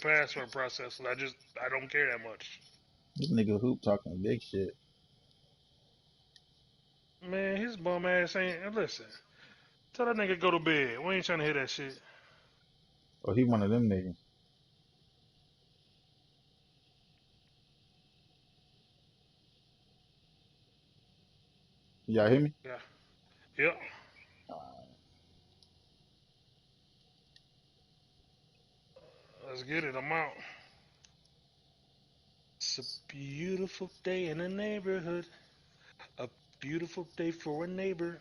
password processor. I don't care that much. This nigga Hoop talking big shit. Man, his bum ass ain't. Listen, tell that nigga go to bed. We ain't trying to hear that shit. Oh, he one of them niggas. Y'all hear me? Yeah. Yep. Let's get it. I'm out. It's a beautiful day in the neighborhood. A beautiful day for a neighbor.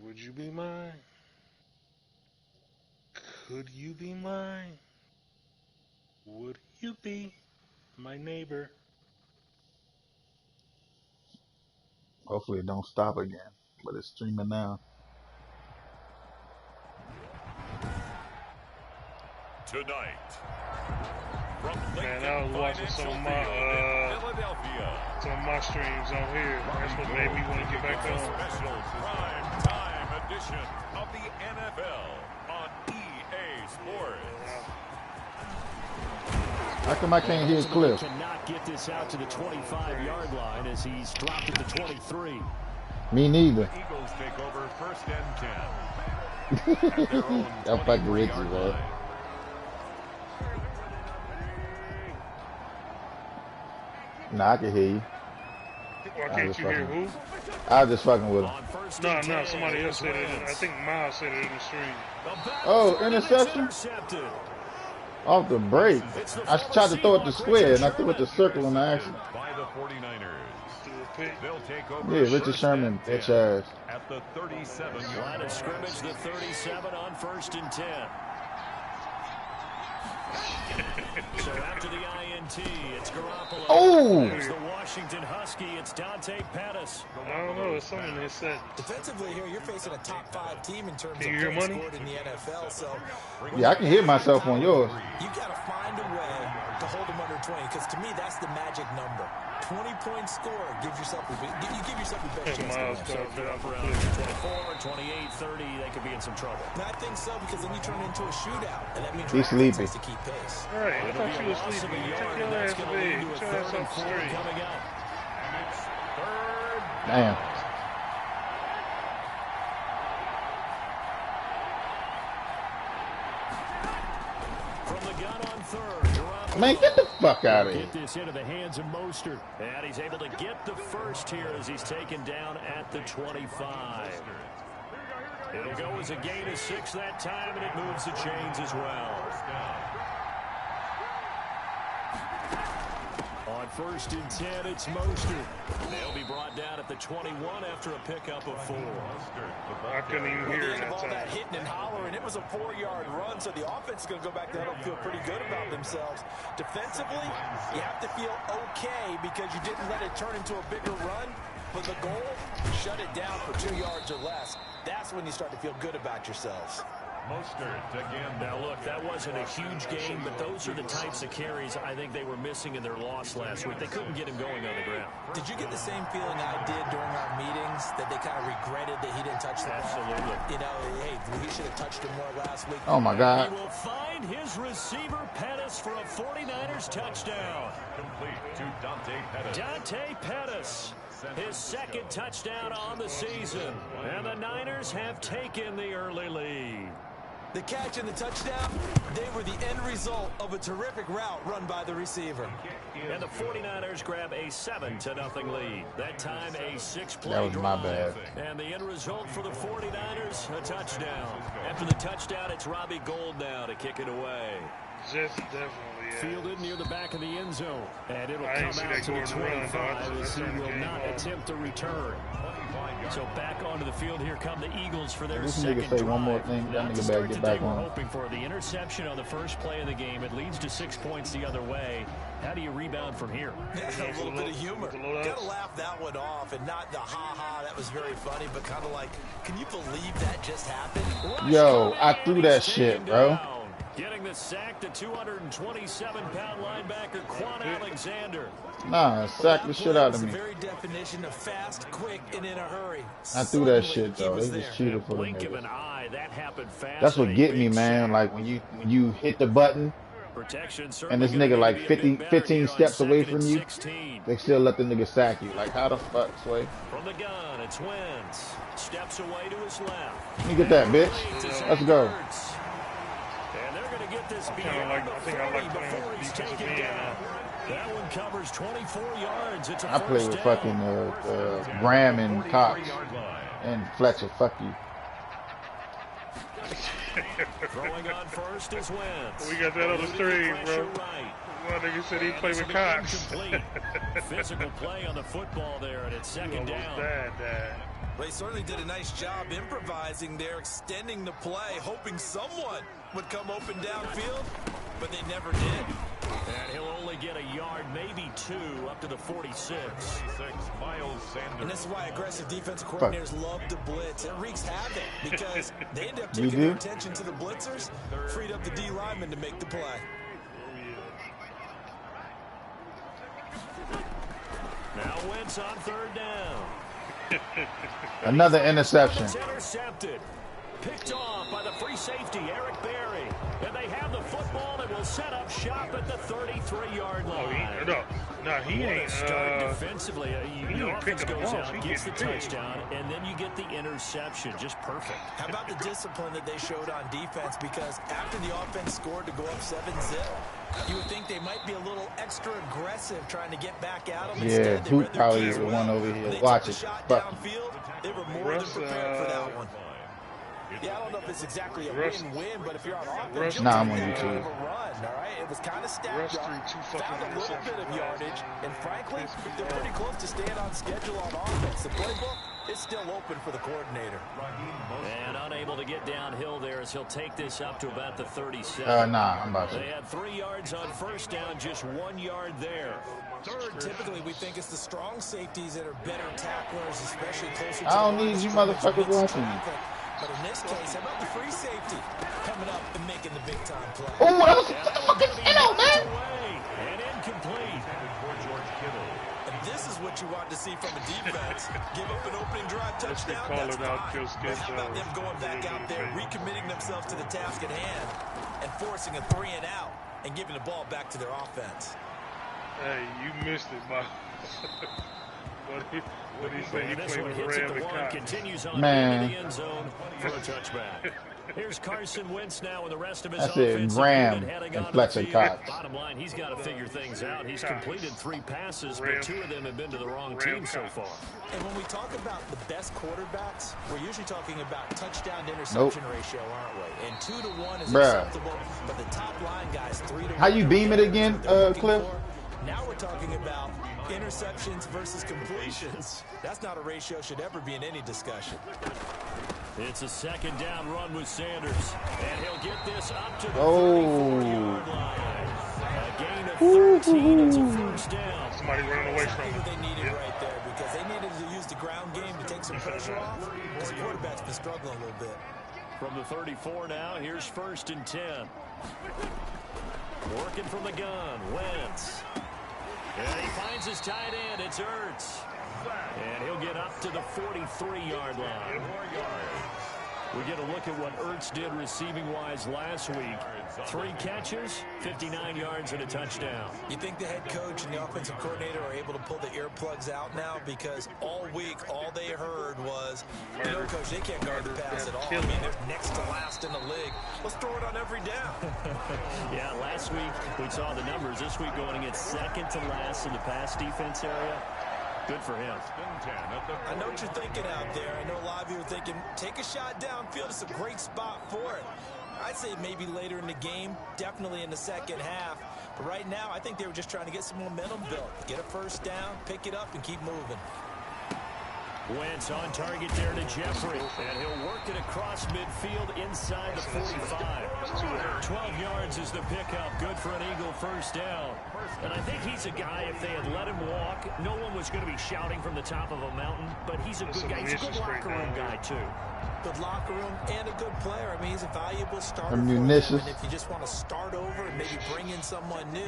Would you be mine? Could you be mine? Would you be my neighbor? Hopefully it don't stop again. But it's streaming now. Tonight, from Man, I was watching some of my streams on here. That's what made me want to get back on. Special prime time edition of the NFL on EA Sports. How come I can't hear Cliff? Cannot get this out to the 25-yard line as he's dropped at the 23. Me neither. The Eagles take over 1st and 10. I'm fucking with you, man. Nah, I can hear you. Why can't you hear who? I was just fucking with him. No, somebody else said it. I think Miles said it in the stream. Oh, interception? Off the break. I tried to throw it to square, and I threw it to circle on the action. By the 49ers. They'll take over. Yeah, Richard Sherman, bitch ass. At the 37. Line of scrimmage, the 37 on 1st and 10. So after the INT, it's Garoppolo. Oh! There's the Washington Husky. It's Dante Pettis. I don't know. It's something they said. Defensively here, you're facing a top 5 team in terms of Can you hear points money? scored in the NFL. So Yeah, I can hear myself on yours. you got to find a way to hold them under 20, because to me, that's the magic number. 20-point score gives yourself a give yourself a better chance Miles to win. So if they're up around 24, 28, 30, they could be in some trouble. And I think so, because then you turn it into a shootout, and that means He's your offense sleepy. has to keep pace. All right, I thought you was sleeping. You took your ass to bed. Get your ass off the street. Coming up. Damn. From the gun on 3rd, Garoppolo. Man, get the fuck out of here. Get this into the hands of Mostert. And he's able to get the first here as he's taken down at the 25. It'll go as a gain of 6 that time, and it moves the chains as well. On 1st and 10, it's Mostert. They'll be brought down at the 21 after a pickup of 4. I couldn't even hear it All that that time. hitting and hollering, it was a 4-yard run, so the offense is going to go back there and feel pretty good about themselves. Defensively, you have to feel okay because you didn't let it turn into a bigger run, but the goal, shut it down for 2 yards or less. That's when you start to feel good about yourselves. Mostert again. Now, look, that wasn't a huge game, but those are the types of carries I think they were missing in their loss last week. They couldn't get him going on the ground. Did you get the same feeling I did during our meetings, that they kind of regretted that he didn't touch the ball? Absolutely. You know, hey, he should have touched him more last week. Oh, my God. He will find his receiver, Pettis, for a 49ers touchdown. Complete to Dante Pettis. Dante Pettis, his 2nd touchdown on the season. And the Niners have taken the early lead. The catch and the touchdown, they were the end result of a terrific route run by the receiver. And the 49ers grab a 7-0 lead. That time a 6-play That was my drive. bad. And the end result for the 49ers, a touchdown. After the touchdown, it's Robbie Gould now to kick it away. Just definitely. Yeah. Fielded near the back of the end zone. And it'll I come ain't see out that to the Gordon run, 25 as he dog. will not attempt to return. So back onto the field, here come the Eagles for their This second nigga say drive. one more thing, that Not nigga the better start get that back they were on. hoping for. The interception on the first play of the game. It leads to 6 points the other way. How do you rebound from here? A little bit of humor. Got to laugh that one off, and not the ha-ha, that was very funny, but kind of like, can you believe that just happened? Yo, I threw that shit, bro. Getting the sack, the 227-pound linebacker, Quan Alexander. Nah, sack the shit out of me. The very definition of fast, quick, and in a hurry. I threw that shit though. They just cheated for the Blink of an niggas. eye, that happened fast. That's what get me, man. Like when you hit the button and this nigga like 15 steps away from you, they still let the nigga sack you. Like how the fuck, Sway? From the gun, it's Wentz. Steps away to his left. Let me get that, bitch. Let's go. And they're going to get this I think I like playing defensive end now. That one covers 24 yards. It's a I play with fucking Graham and Cox and Fletcher. Fuck you. Throwing on first is Wentz. We got that on the stream, bro. One nigga said he played with Cox. Physical play on the football there, and it's second down. They certainly did a nice job improvising there, extending the play, hoping someone would come open downfield, but they never did. And he'll only get a yard, maybe two, up to the 46. And this is why aggressive defensive coordinators love to blitz. It wreaks havoc because they end up taking their attention to the blitzers, freed up the D lineman to make the play. Now Wentz on third down. Another interception. It's intercepted. Picked off by the free safety, Eric Berry. And they have the football and will set up shop at the 33-yard line. He ain't. Start defensively. The offense goes out, gets the touchdown, and then you get the interception. Just perfect. How about the discipline that they showed on defense? Because after the offense scored to go up 7-0, you would think they might be a little extra aggressive trying to get back at them. Yeah, Duke probably is the one over here. Watch it. Fuck. They were more than prepared for that one. Yeah, I don't know if it's exactly a win-win, but if you're on offense, nah, I'm on YouTube. All right, it was kind of stacked up, found a little bit of yardage, and frankly, they're pretty close to staying on schedule on offense. The playbook is still open for the coordinator. And unable to get downhill there as he'll take this up to about the 37. Nah, I'm about to. They had 3 yards on first down, just 1 yard there. Third, typically we think it's the strong safeties that are better tacklers, especially closer to I don't need you motherfuckers watching me. But in this case, how about the free safety coming up and making the big-time play? Oh, that was fucking Kittle, man! And incomplete. And this is what you want to see from a defense. Give up an opening drive touchdown, that's fine. How about them going back out there, recommitting themselves to the task at hand, and forcing a 3-and-out and giving the ball back to their offense? Hey, you missed it, Bob. What do you say? He played with Graham and Cox. Continues on into the end zone for a touchback. Here's Carson Wentz now with the rest of his offense. Graham and Fletcher Cox. Bottom line, he's got to figure things out. He's completed 3 passes, but 2 of them have been to the wrong team so far. And when we talk about the best quarterbacks, we're usually talking about touchdown to interception ratio, aren't we? And 2 to 1 is acceptable, but the top line guys 3 to 1. How you beam it again, Cliff? Now we're talking about interceptions versus completions. That's not a ratio should ever be in any discussion. It's a second down run with Sanders, and he'll get this up to the 34-yard line. A gain of 13, it's a first down. Somebody running away from him. They needed right there because they needed to use the ground game to take some pressure off because the quarterback's been struggling a little bit. From the 34 now, here's 1st and 10. Working from the gun, Wentz. And he finds his tight end, it's Ertz. And he'll get up to the 43-yard line. We get a look at what Ertz did receiving-wise last week. 3 catches, 59 yards, and a touchdown. You think the head coach and the offensive coordinator are able to pull the earplugs out now? Because all week, all they heard was, you know, coach, they can't guard the pass at all. I mean, they're next to last in the league. Let's throw it on every down. Yeah, last week we saw the numbers. This week going against second to last in the pass defense area. Good for him. I know what you're thinking out there. I know a lot of you are thinking, take a shot downfield. It's a great spot for it. I'd say maybe later in the game, definitely in the second half. But right now, I think they were just trying to get some momentum built. Get a first down, pick it up, and keep moving. Wentz on target there to Jeffrey, and he'll work it across midfield inside the 45. 12 yards is the pickup. Good for an Eagle first down. And I think he's a guy, if they had let him walk, no one was going to be shouting from the top of a mountain, but he's a good guy. He's a good locker room guy, too. Good locker room and a good player. I mean, he's a valuable starter. And if you just want to start over and maybe bring in someone new,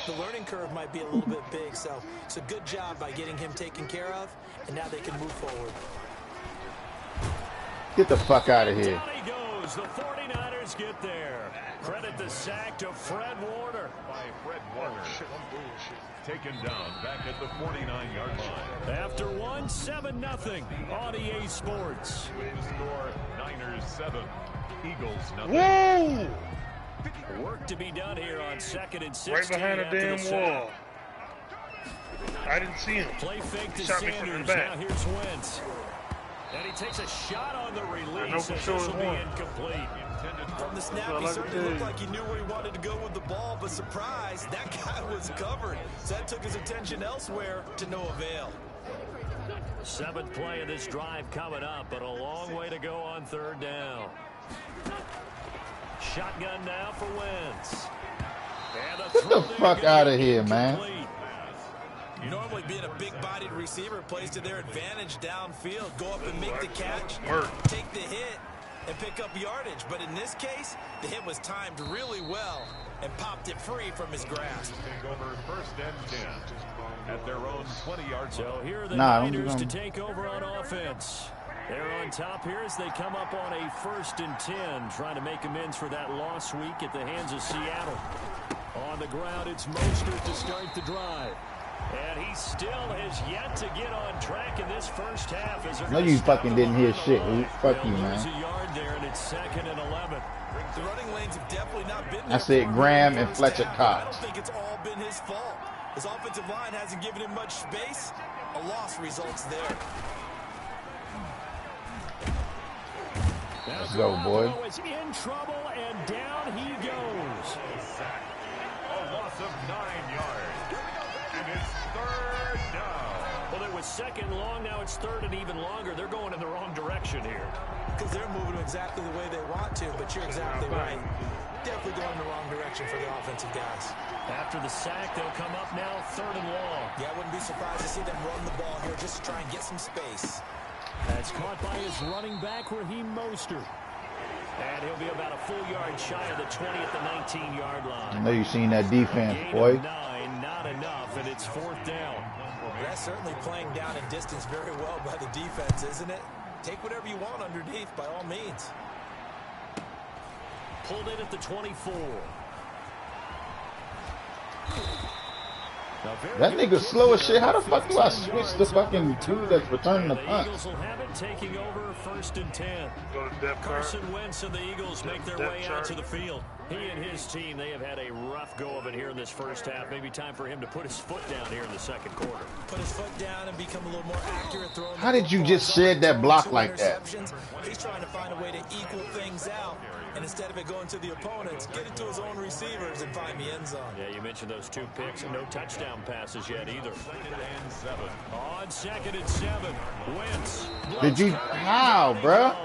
the learning curve might be a little bit big. So it's a good job by getting him taken care of, and now they can move forward. Get the fuck out of here. Down he goes. The 49ers get there. Credit the sack to Fred Warner. By Fred Warner. Taken down back at the 49-yard line. After one, 7-0 on EA Sports. With the score, Niners 7, Eagles 0. Whoa! Work to be done here on 2nd and 16. Right behind the damn wall. I didn't see him. Play fake to Shot me from the Sanders. back. Now here's Wentz. And he takes a shot on the release. I know for sure this will be one. incomplete. From the snap, he certainly looked like he knew where he wanted to go with the ball, but surprise, that guy was covered. So that took his attention elsewhere to no avail. 7th play of this drive coming up, but a long way to go on 3rd down. Shotgun now for Wentz. Get the fuck out of here, man. Normally being a big-bodied receiver plays to their advantage downfield. Go up and make the catch, take the hit, and pick up yardage. But in this case, the hit was timed really well and popped it free from his grasp. Take over 1st and 10 at their own 20-yard line. So here are the Niners to take over on offense. They're on top here as they come up on a 1st and 10, trying to make amends for that loss week at the hands of Seattle. On the ground, it's Mostert to start the drive. And he still has yet to get on track in this first half. No, you fucking didn't hear shit. Fuck you, man. A yard there, and it's 2nd and 11. The running lanes have definitely not been I said Graham and Fletcher I Cox. don't think it's all been his fault. His offensive line hasn't given him much space. A loss results there. Let's go, boy. Is in trouble, and down he goes. A loss of 9 yards. And it's 3rd down. Well, it was 2nd long, now it's 3rd and even longer. They're going in the wrong direction here. Because they're moving exactly the way they want to, but you're exactly right. Definitely going in the wrong direction for the offensive guys. After the sack, they'll come up now 3rd and long. Yeah, I wouldn't be surprised to see them run the ball here just to try and get some space. That's caught by his running back, Raheem Mostert. And he'll be about a full yard shy of the 20 at the 19-yard line. I know you've seen that defense, boy. 9, not enough, and it's 4th down. That's certainly playing down in distance very well by the defense, isn't it? Take whatever you want underneath, by all means. Pulled in at the 24. That nigga slow as shit. How the fuck do I switch the fucking dude that's returning the punt? Eagles will have it, taking over 1st and 10. Carson Wentz and the Eagles make their way out to the field. He and his team, they have had a rough go of it here in this first half. Maybe time for him to put his foot down here in the 2nd quarter. Put his foot down and become a little more accurate throwing. How did you just shed that block like that? He's trying to find a way to equal things out. And instead of it going to the opponents, get it to his own receivers and find the end zone. Yeah, you mentioned those 2 picks and no touchdown passes yet either. 2nd and 7. On 2nd and 7, Wentz. Did you? How, bruh?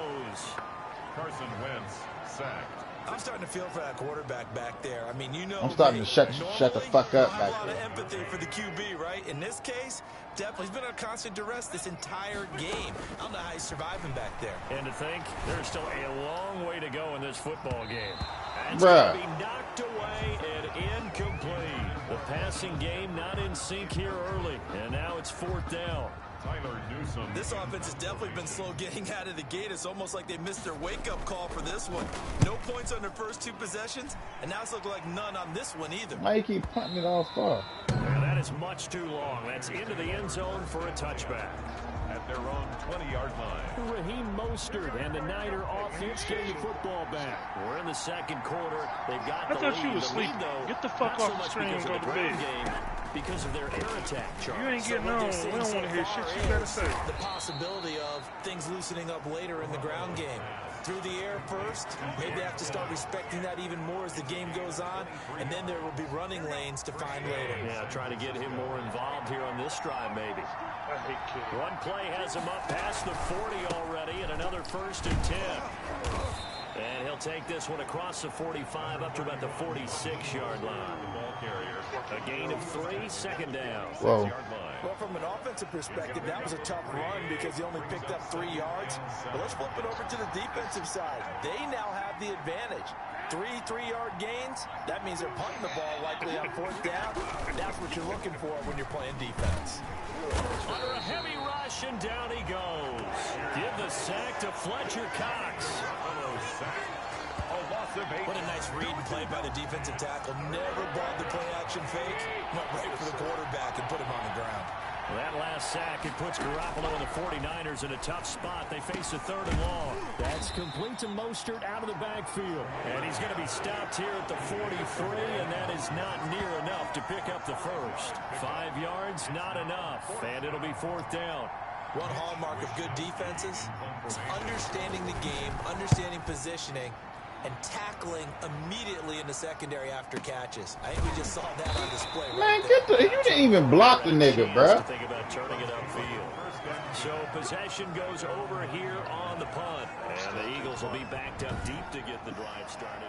Carson Wentz sacked. I'm starting to feel for that quarterback back there. I mean, you know, I'm starting to shut the fuck up I have back a lot of there. empathy for the QB, right? In this case, definitely he's been on constant duress this entire game. I don't know how he's surviving back there. And to think, there's still a long way to go in this football game. It's Bruh. going to be knocked away and incomplete. The passing game not in sync here early, and now it's 4th down. Tyler Newsome. This offense has definitely been slow getting out of the gate. It's almost like they missed their wake-up call for this one. No points on their first 2 possessions, and now it's looking like none on this one either. Why you keep punting it off far? And that is much too long. That's into the end zone for a touchback. At their own 20-yard line. Raheem Mostert and the Niner offense getting the football back. We're in the 2nd quarter. They've got I the thought lead. you was The lead, sleeping. though, Get the fuck not so off the much screen because and of go the to ground bed. game, because of their air attack, Charles. You ain't getting what on. they're We seeing don't so want to hear far shit you gotta is say. the possibility of things loosening up later in the ground game. through the air first. Maybe they have to start respecting that even more as the game goes on, and then there will be running lanes to find later. Yeah, trying to get him more involved here on this drive, maybe. One play has him up past the 40 already, and another 1st and 10. And he'll take this one across the 45 up to about the 46-yard line. A gain of 3, 2nd down. Whoa. Well, from an offensive perspective, that was a tough run because he only picked up 3 yards. But let's flip it over to the defensive side. They now have the advantage. 3 3-yard gains, that means they're punting the ball likely on 4th down. That's what you're looking for when you're playing defense. Under a heavy rush, and down he goes. Give the sack to Fletcher Cox. What a nice read and play by the defensive tackle. Never brought the play-action fake. Went right for the quarterback and put him on the ground. Well, that last sack, it puts Garoppolo and the 49ers in a tough spot. They face a 3rd and long. That's complete to Mostert out of the backfield. And he's going to be stopped here at the 43, and that is not near enough to pick up the first. 5 yards, not enough. And it'll be 4th down. One hallmark of good defenses is understanding the game, understanding positioning, and tackling immediately in the secondary after catches. I think we just saw that on display. Man, you didn't even block the nigga, bro. Think about turning it upfield. So possession goes over here on the punt, and the Eagles will be backed up deep to get the drive started.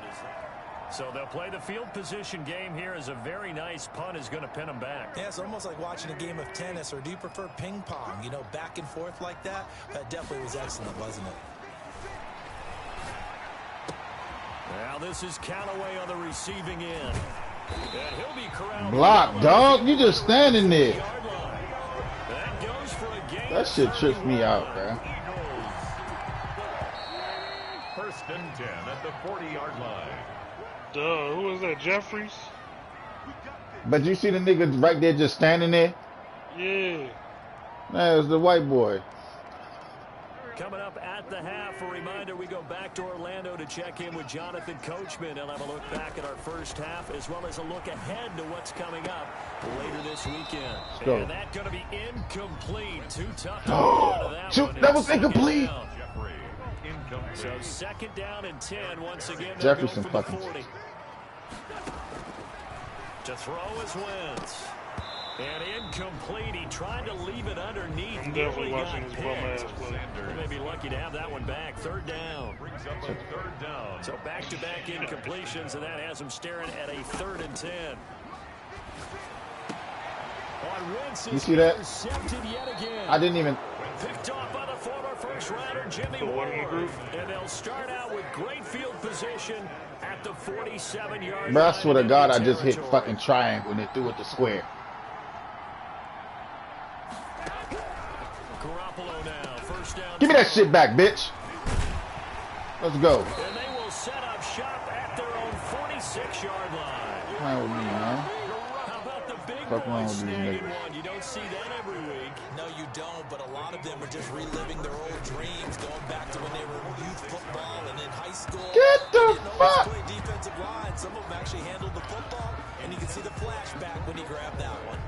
So they'll play the field position game here as a very nice punt is going to pin them back. Yeah, it's almost like watching a game of tennis, or do you prefer ping pong? You know, back and forth like that? That definitely was excellent, wasn't it? Now this is Callaway on the receiving end. And he'll be corralled. Block, dog. You just standing there. That goes for a gain. That shit trips me out, man. 1st and 10 at the 40-yard line. Duh, who was that, Jeffries? But you see the nigga right there just standing there? Yeah. Nah, it was the white boy. Coming up at the half, a reminder, we go back to Orlando to check in with Jonathan Coachman. He'll have a look back at our first half, as well as a look ahead to what's coming up later this weekend. Let's go. And that's going to be incomplete. Too tough to out of that one. That was incomplete. So 2nd down and 10 once again. Jefferson go fucking. 40. To throw is Wentz. And incomplete. He tried to leave it underneath. I'm definitely watching this bum ass play. They may be lucky to have that one back. 3rd down. So back-to-back incompletions, and that has him staring at a 3rd and 10. You see that? Yet again. I didn't even. Picked off by the former first-rounder Jimmy Ward. And they'll start out with great field position at the 47-yard line. Bro, I swear to God, I just hit fucking triangle and they threw it to square. Garoppolo now, 1st down. Give me that shit back, bitch. Let's go. And they will set up shop at their own 46-yard line. What's wrong with me, man? How about the big What's wrong boys with these snagging niggas? one? You don't see that every week. No, you don't, but a lot of them are just reliving their old dreams, going back to when they were in youth football and in high school. Get the They didn't fuck! always play defensive line. Some of them actually handled the football, and you can see the flashback when he grabbed that one.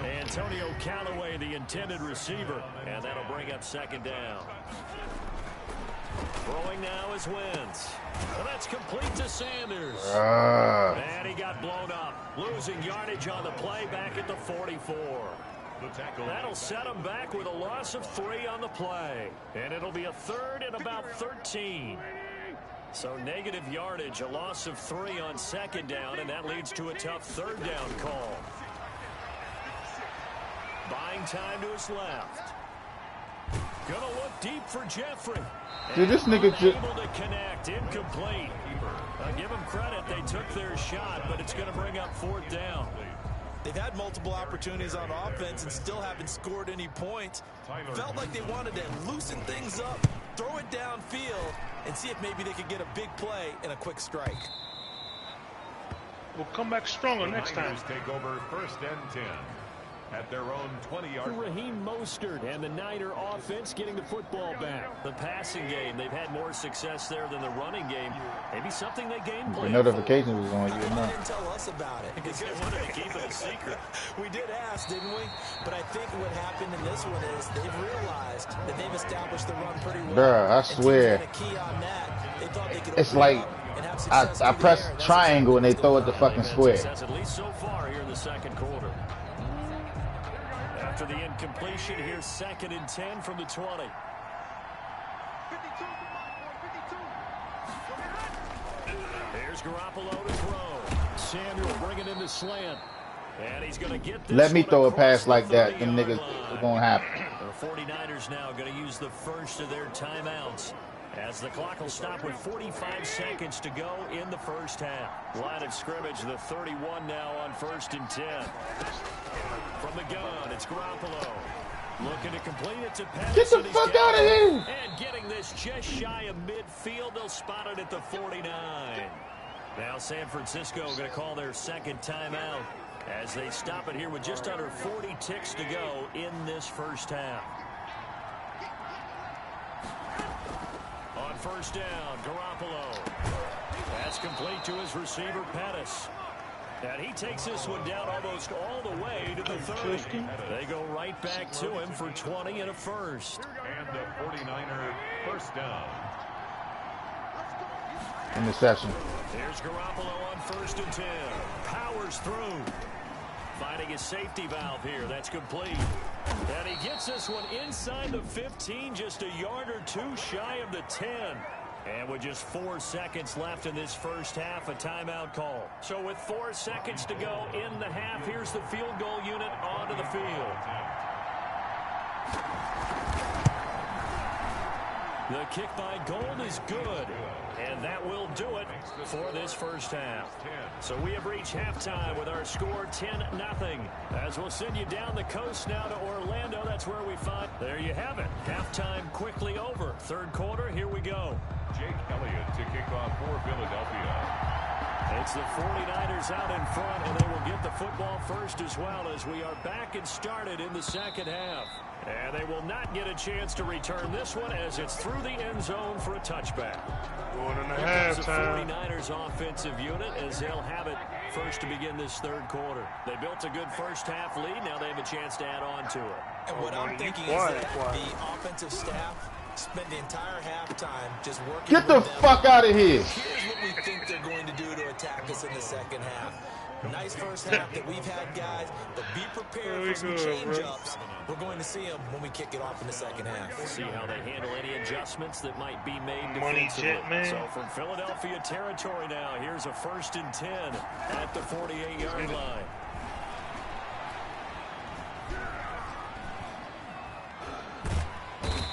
Antonio Callaway, the intended receiver, and that'll bring up 2nd down. Throwing now is Wentz. And that's complete to Sanders. And he got blown up. Losing yardage on the play back at the 44. That'll set him back with a loss of 3 on the play. And it'll be a 3rd and about 13. So negative yardage, a loss of 3 on 2nd down, and that leads to a tough 3rd down call. Buying time to his left. Gonna look deep for Jeffrey. Dude, this nigga just... Able to connect, incomplete. Give them credit, they took their shot, but it's going to bring up 4th down. They've had multiple opportunities on offense and still haven't scored any points. Felt like they wanted to loosen things up, throw it downfield, and see if maybe they could get a big play and a quick strike. We'll come back stronger next time. Take over 1st and 10 at their own 20-yard line. Raheem Mostert and the Niner offense getting the football back. The passing game, they've had more success there than the running game. Maybe something they game The plan. notification was on you. They didn't tell us about it. Because they wanted to keep it a secret. We did ask, didn't we? But I think what happened in this one is they've realized that they've established the run pretty well. Bruh, I swear. It's like I press triangle and they throw it the fucking square. At least so far here in the second quarter. After the incompletion, here's 2nd and 10 from the 20. Here's Garoppolo to throw. Samuel bringing in the slant. And he's going to get this. Let me throw a pass like that, them niggas, it's going to happen. The 49ers now going to use the first of their timeouts, as the clock will stop with 45 seconds to go in the first half. Line of scrimmage, the 31 now on 1st and 10. From the gun, it's Garoppolo. Looking to complete it to Pettis. Get the fuck out of here! And getting this just shy of midfield. They'll spot it at the 49. Now San Francisco going to call their 2nd timeout as they stop it here with just under 40 ticks to go in this first half. On 1st down, Garoppolo. That's complete to his receiver, Pettis. And he takes this one down almost all the way to the 30. They go right back to him for 20 and a first. And the 49er first down. Interception. There's Garoppolo on 1st and 10. Powers through. Finding his safety valve here. That's complete. And he gets this one inside the 15, just a yard or two shy of the 10. And with just 4 seconds left in this first half, a timeout call. So with 4 seconds to go in the half, here's the field goal unit onto the field. The kick by Gold is good. And that will do it for this first half. So we have reached halftime with our score 10-0. As we'll send you down the coast now to Orlando. That's where we find. There you have it. Halftime quickly over. Third quarter, here we go. Jake Elliott to kick off for Philadelphia. It's the 49ers out in front, and they will get the football first as well, as we are back and started in the second half. And they will not get a chance to return this one, as it's through the end zone for a touchback. 1.5 The time. 49ers offensive unit, as they'll have it first to begin this third quarter. They built a good first half lead. Now they have a chance to add on to it. And what I'm thinking is that the offensive staff spend the entire halftime just working. Get the fuck out of here! Here's what we think they're going to do to attack us in the second half. Nice first half that we've had, guys, but be prepared for some change-ups. We're going to see them when we kick it off in the second half. We'll see how they handle any adjustments that might be made Money defensively. jet, man. So from Philadelphia territory now, here's a 1st and 10 at the 48-yard line.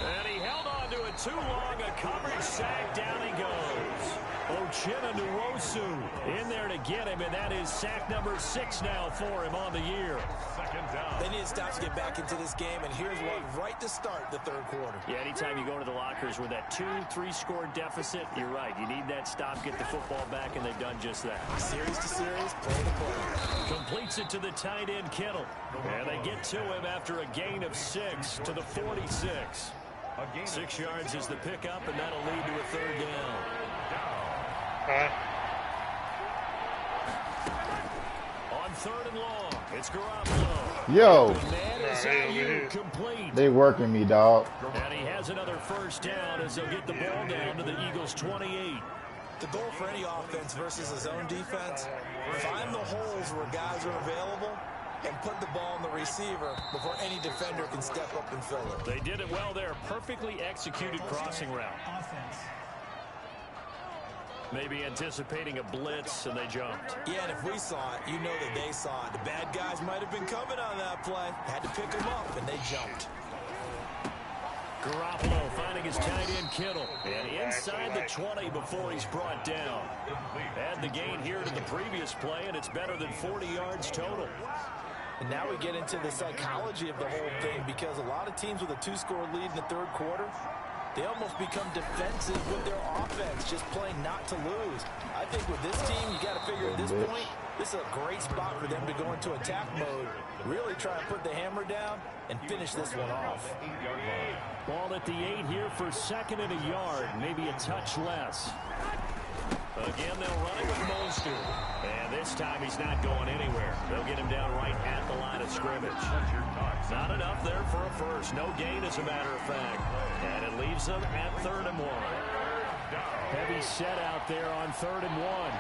And he held on to it too long. A coverage sack. Down he goes. Uchenna Nwosu in there to get him, and that is sack number 6 now for him on the year. Second down. They need to stop to get back into this game, and here's one right to start the third quarter. Yeah, anytime you go to the lockers with that 2-3 score deficit, you're right. You need that stop, get the football back, and they've done just that. Series to series, play to play. Completes it to the tight end, Kittle. And they get to him after a gain of 6 to the 46. 6 yards is the pickup, and that'll lead to a third down. On 3rd and long, it's Garoppolo. Yo, And is Ayuk complete. they working me, dog. And he has another first down as they'll get the ball down to the Eagles' 28. The goal for any offense versus a zone defense, find the holes where guys are available and put the ball on the receiver before any defender can step up and fill it. They did it well there. Perfectly executed crossing route. Maybe anticipating a blitz, and they jumped. Yeah, and if we saw it, you know that they saw it. The bad guys might have been coming on that play. Had to pick them up, and they jumped. Garoppolo finding his tight end, Kittle. And inside the 20 before he's brought down. Add the gain here to the previous play, and it's better than 40 yards total. And now we get into the psychology of the whole thing, because a lot of teams with a 2-score lead in the third quarter, they almost become defensive with their offense, just playing not to lose. I think with this team, you got to figure at this point, This is a great spot for them to go into attack mode, really try and put the hammer down and finish this one off. Ball at the 8 here for 2nd and a yard, maybe a touch less. Again, they'll run it with Mostert. And this time he's not going anywhere. They'll get him down right at the line of scrimmage. Not enough there for a first. No gain, as a matter of fact. And it leaves them at 3rd and 1. Heavy set out there on 3rd and 1.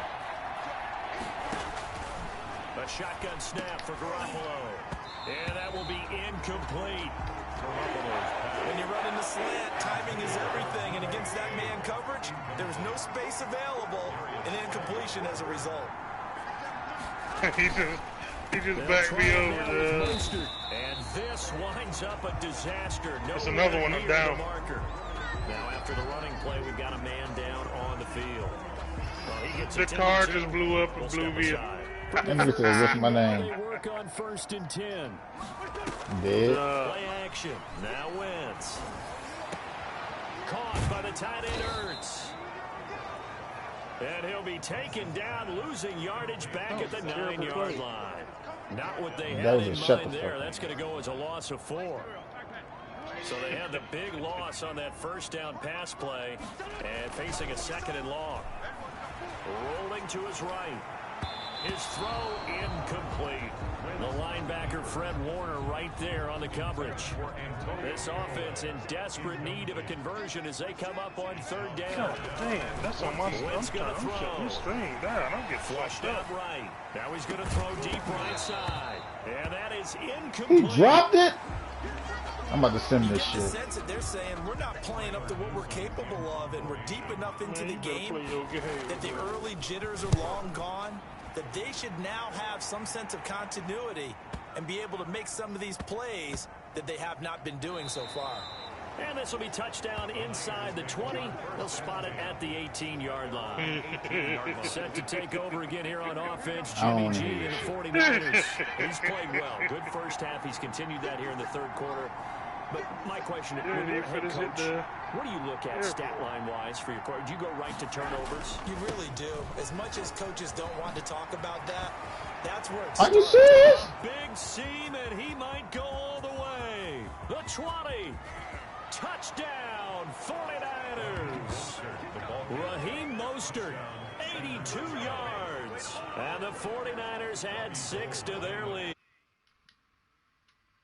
A shotgun snap for Garoppolo. And that will be incomplete. When you're running the slant, timing is everything. And against that man coverage, there's no space available. And incompletion as a result. he just backed me over. And this winds up a disaster. That's another one down. Now after the running play, we've got a man down on the field. Well, he gets the car just blew up and blew me up. That nigga said, what's my name? They work on 1st and 10. Dead. Play action. Now Wentz. Caught by the tight end Ertz. And he'll be taken down, losing yardage back at the 9-yard line. Not what they had in mind there. That's going to go as a loss of 4. So they had the big loss on that 1st down pass play and facing a 2nd and long. Rolling to his right. His throw incomplete. The linebacker Fred Warner right there on the coverage. This offense in desperate need of a conversion as they come up on 3rd down. Damn, that's on my screen. I'm staying down. I'm getting flushed up. Right. Now he's going to throw deep right side. And that is incomplete. He dropped it? I'm about to send this shit. You get the sense that they're saying we're not playing up to what we're capable of, and we're deep enough into the game that the early jitters are long gone, that they should now have some sense of continuity and be able to make some of these plays that they have not been doing so far. And this will be touchdown inside the 20. They'll spot it at the 18-yard line. Set to take over again here on offense, Jimmy G and the 49ers. He's played well. Good first half. He's continued that here in the 3rd quarter. But my question is, when you're a head coach, what do you look at stat line-wise for your quarterback? Do you go right to turnovers? You really do. As much as coaches don't want to talk about that, that's where it starts. Are you serious? Big seam, and he might go all the way. The 20. Touchdown, 49ers. Raheem Mostert, 82 yards. And the 49ers add 6 to their lead.